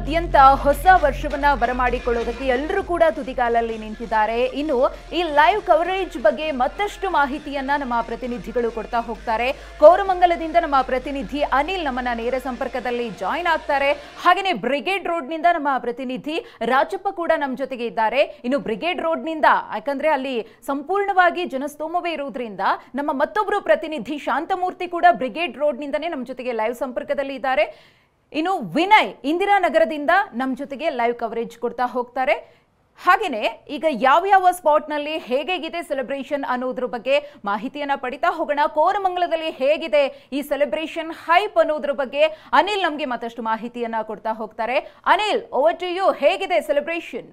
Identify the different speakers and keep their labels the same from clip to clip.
Speaker 1: ರಾಜ್ಯಾದ್ಯಂತ ಹೊಸ ವರ್ಷವನ್ನ ಬರಮಾಡಿಕೊಳ್ಳೋದಕ್ಕೆ ಎಲ್ಲರೂ ಕೂಡ ತುದಿಗಾಲಲ್ಲಿ ನಿಂತಿದ್ದಾರೆ. ಇನ್ನು ಈ ಲೈವ್ ಕವರೇಜ್ ಬಗ್ಗೆ ಮತ್ತಷ್ಟು ಮಾಹಿತಿಯನ್ನ ನಮ್ಮ ಪ್ರತಿನಿಧಿಗಳು ಕೊಡ್ತಾ ಹೋಗ್ತಾರೆ. ಕೋರಮಂಗಲದಿಂದ ನಮ್ಮ ಪ್ರತಿನಿಧಿ ಅನಿಲ್ ನಮ್ಮನ್ನ ನೇರ ಸಂಪರ್ಕದಲ್ಲಿ ಜಾಯಿನ್ ಆಗ್ತಾರೆ. ಹಾಗೆಯೇ ಬ್ರಿಗೇಡ್ ರೋಡ್ ನಿಂದ ನಮ್ಮ ಪ್ರತಿನಿಧಿ ರಾಜಪ್ಪ ಕೂಡ ನಮ್ಮ ಜೊತೆಗೆ ಇದ್ದಾರೆ. ಇನ್ನು ಬ್ರಿಗೇಡ್ ರೋಡ್ ನಿಂದ ಯಾಕಂದ್ರೆ ಅಲ್ಲಿ ಸಂಪೂರ್ಣವಾಗಿ ಜನಸ್ತೋಮವೇ ಇರುವುದರಿಂದ ನಮ್ಮ ಮತ್ತೊಬ್ಬರು ಪ್ರತಿನಿಧಿ ಶಾಂತಮೂರ್ತಿ ಕೂಡ ಬ್ರಿಗೇಡ್ ರೋಡ್ ನಿಂದನೇ ನಮ್ಮ ಜೊತೆಗೆ ಲೈವ್ ಸಂಪರ್ಕದಲ್ಲಿ ಇದ್ದಾರೆ. ಇನ್ನು ವಿನಯ್ ಇಂದಿರಾನಗರದಿಂದ ನಮ್ಮ ಜೊತೆಗೆ ಲೈವ್ ಕವರೇಜ್ ಕೊಡ್ತಾ ಹೋಗ್ತಾರೆ. ಹಾಗೇನೆ ಈಗ ಯಾವ ಸ್ಪಾಟ್ ನಲ್ಲಿ ಹೇಗಿದೆ ಸೆಲೆಬ್ರೇಷನ್ ಅನ್ನೋದ್ರ ಬಗ್ಗೆ ಮಾಹಿತಿಯನ್ನ ಪಡಿತಾ ಹೋಗೋಣ. ಕೋರಮಂಗಲದಲ್ಲಿ ಹೇಗಿದೆ ಈ ಸೆಲೆಬ್ರೇಷನ್ ಹೈಪ್ ಅನ್ನೋದ್ರ ಬಗ್ಗೆ ಅನಿಲ್ ನಮ್ಗೆ ಮತ್ತಷ್ಟು ಮಾಹಿತಿಯನ್ನ ಕೊಡ್ತಾ ಹೋಗ್ತಾರೆ. Anil, over to you. ಹೇಗಿದೆ ಸೆಲೆಬ್ರೇಷನ್?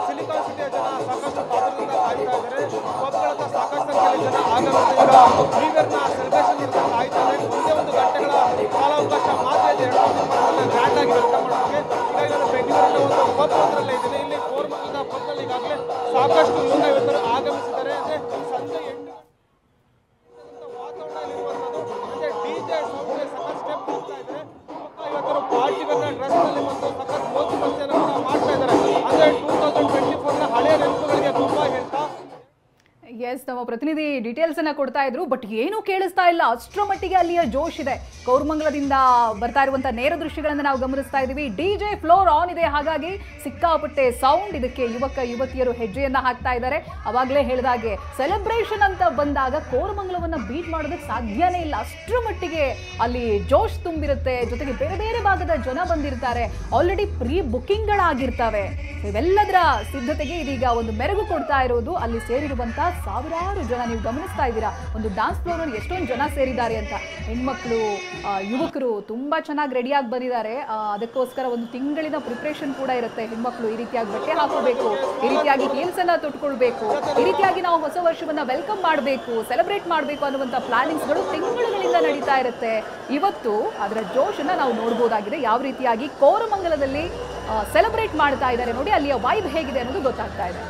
Speaker 2: ಸಿಲಿಕಾನ್ ಸಿಟಿಯ ಜನ ಸಾಕಷ್ಟು ಕಾತರದಿಂದ ಕಾಯ್ತಾ ಇದ್ದಾರೆ. ಕೊಪ್ಪಳದ ಸಾಕಷ್ಟು ಸಂಖ್ಯೆಯಲ್ಲಿ ಜನ ಆಗಮಿಸಿದ ನ್ಯೂ ಇಯರ್ನ ಸೆಲೆಬ್ರೇಷನ್ ನೋಡ್ಕೊಂಡು ಕಾಯ್ತಾ ಇದ್ದಾರೆ. ಒಂದೇ ಒಂದು ಗಂಟೆಗಳ ಕಾಲಾವಕಾಶ ಮಾತ್ರ ಇದೆ 2020 ಗ್ರ್ಯಾಂಡ್ ಆಗಿ ವೆಲ್ಕಮ್ ಮಾಡೋದಕ್ಕೆ. ಈಗ ನಾನು ಬೆಂಗಳೂರಿನ ಒಂದು ಪಬ್ ಒಂದರಲ್ಲೇ ಇದ್ದೀನಿ. ಇಲ್ಲಿ ಕೋರಮಂಗಲದ ಪಬ್ನಲ್ಲಿ ಈಗಾಗಲೇ ಸಾಕಷ್ಟು ಯುವಕರು ಆಗಮಿಸಿದ್ದಾರೆ. ಅಂದ್ರೆ ಸಂಜೆ 8 ವಾತಾವರಣ ಇರುವಂಥದ್ದು. ಅಂದ್ರೆ ಡಿಜೆ ಸೌಂಡ್ಗೆ ಸಖತ್ ಸ್ಟೆಪ್ ಹೋಗ್ತಾ ಇದ್ದಾರೆ. ಯುವಕರು ಪಾರ್ಟಿ ಡ್ರೆಸ್ ನಲ್ಲಿ ಬಂದು ಸಖತ್ ಮೋಜು ಮಸ್ತಿಯನ್ನು ಮಾಡ್ತಾ ಇದ್ದಾರೆ. ಅಂದ್ರೆ 2024ನ ಹಳೆಯ ನೆನಪುಗಳಿಗೆ ತುಂಬಾ ಹೇಳ್ತಾ
Speaker 3: ಎಸ್, ನಮ್ಮ ಪ್ರತಿನಿಧಿ ಡೀಟೇಲ್ಸ್ ಅನ್ನ ಕೊಡ್ತಾ ಇದ್ರು. ಬಟ್ ಏನು ಕೇಳಿಸ್ತಾ ಇಲ್ಲ, ಅಷ್ಟರ ಮಟ್ಟಿಗೆ ಅಲ್ಲಿಯ ಜೋಶ್ ಇದೆ. ಕೋರಮಂಗಲದಿಂದ ಬರ್ತಾ ಇರುವಂತಹ ನೇರ ದೃಶ್ಯಗಳನ್ನು ನಾವು ಗಮನಿಸ್ತಾ ಇದ್ದೀವಿ. ಡಿಜೆ ಫ್ಲೋರ್ ಆನ್ ಇದೆ, ಹಾಗಾಗಿ ಸಿಕ್ಕಾಪಟ್ಟೆ ಸೌಂಡ್. ಇದಕ್ಕೆ ಯುವತಿಯರು ಹೆಜ್ಜೆಯನ್ನ ಹಾಕ್ತಾ ಇದ್ದಾರೆ. ಅವಾಗಲೇ ಹೇಳಿದಾಗೆ ಸೆಲೆಬ್ರೇಷನ್ ಅಂತ ಬಂದಾಗ ಕೋರಮಂಗಲವನ್ನ ಬೀಟ್ ಮಾಡೋದಕ್ಕೆ ಸಾಧ್ಯನೇ ಇಲ್ಲ. ಅಷ್ಟರ ಮಟ್ಟಿಗೆ ಅಲ್ಲಿ ಜೋಶ್ ತುಂಬಿರುತ್ತೆ. ಜೊತೆಗೆ ಬೇರೆ ಬೇರೆ ಭಾಗದ ಜನ ಬಂದಿರ್ತಾರೆ. ಆಲ್ರೆಡಿ ಪ್ರೀ ಬುಕಿಂಗ್ಗಳಾಗಿರ್ತವೆ. ಇವೆಲ್ಲದರ ಸಿದ್ಧತೆಗೆ ಇದೀಗ ಒಂದು ಮೆರುಗು ಕೊಡ್ತಾ ಇರೋದು. ಅಲ್ಲಿ ಸೇರಿರುವಂತಹ ಸಾವಿರಾರು ಜನ ನೀವು ಗಮನಿಸ್ತಾ ಇದ್ದೀರಾ. ಒಂದು ಡಾನ್ಸ್ ಫ್ಲೋರ್ ಅಲ್ಲಿ ಎಷ್ಟೊಂದು ಜನ ಸೇರಿದ್ದಾರೆ ಅಂತ. ಹೆಣ್ಮಕ್ಳು, ಯುವಕರು ತುಂಬಾ ಚೆನ್ನಾಗಿ ರೆಡಿಯಾಗಿ ಬಂದಿದ್ದಾರೆ. ಅದಕ್ಕೋಸ್ಕರ ಒಂದು ತಿಂಗಳಿನ ಪ್ರಿಪ್ರೇಷನ್ ಕೂಡ ಇರುತ್ತೆ. ಹೆಣ್ಮಕ್ಳು ಈ ರೀತಿಯಾಗಿ ಬಟ್ಟೆ ಹಾಕೋಬೇಕು, ಈ ರೀತಿಯಾಗಿ ಹೀಲ್ಸ್ ಅನ್ನ ತೊಟ್ಕೊಳ್ಬೇಕು, ಈ ರೀತಿಯಾಗಿ ನಾವು ಹೊಸ ವರ್ಷವನ್ನ ವೆಲ್ಕಮ್ ಮಾಡಬೇಕು, ಸೆಲೆಬ್ರೇಟ್ ಮಾಡಬೇಕು ಅನ್ನುವಂಥ ಪ್ಲಾನಿಂಗ್ಸ್ಗಳು ತಿಂಗಳುಗಳಿಂದ ನಡೀತಾ ಇರುತ್ತೆ. ಇವತ್ತು ಅದರ ಜೋಶನ್ನ ನಾವು ನೋಡ್ಬೋದಾಗಿದೆ. ಯಾವ ರೀತಿಯಾಗಿ ಕೋರಮಂಗಲದಲ್ಲಿ ಸೆಲೆಬ್ರೇಟ್ ಮಾಡ್ತಾ ಇದ್ದಾರೆ ನೋಡಿ. ಅಲ್ಲಿಯ ವೈಬ್ ಹೇಗಿದೆ ಅನ್ನೋದು ಗೊತ್ತಾಗ್ತಾ ಇದೆ.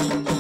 Speaker 2: ಇದೆ.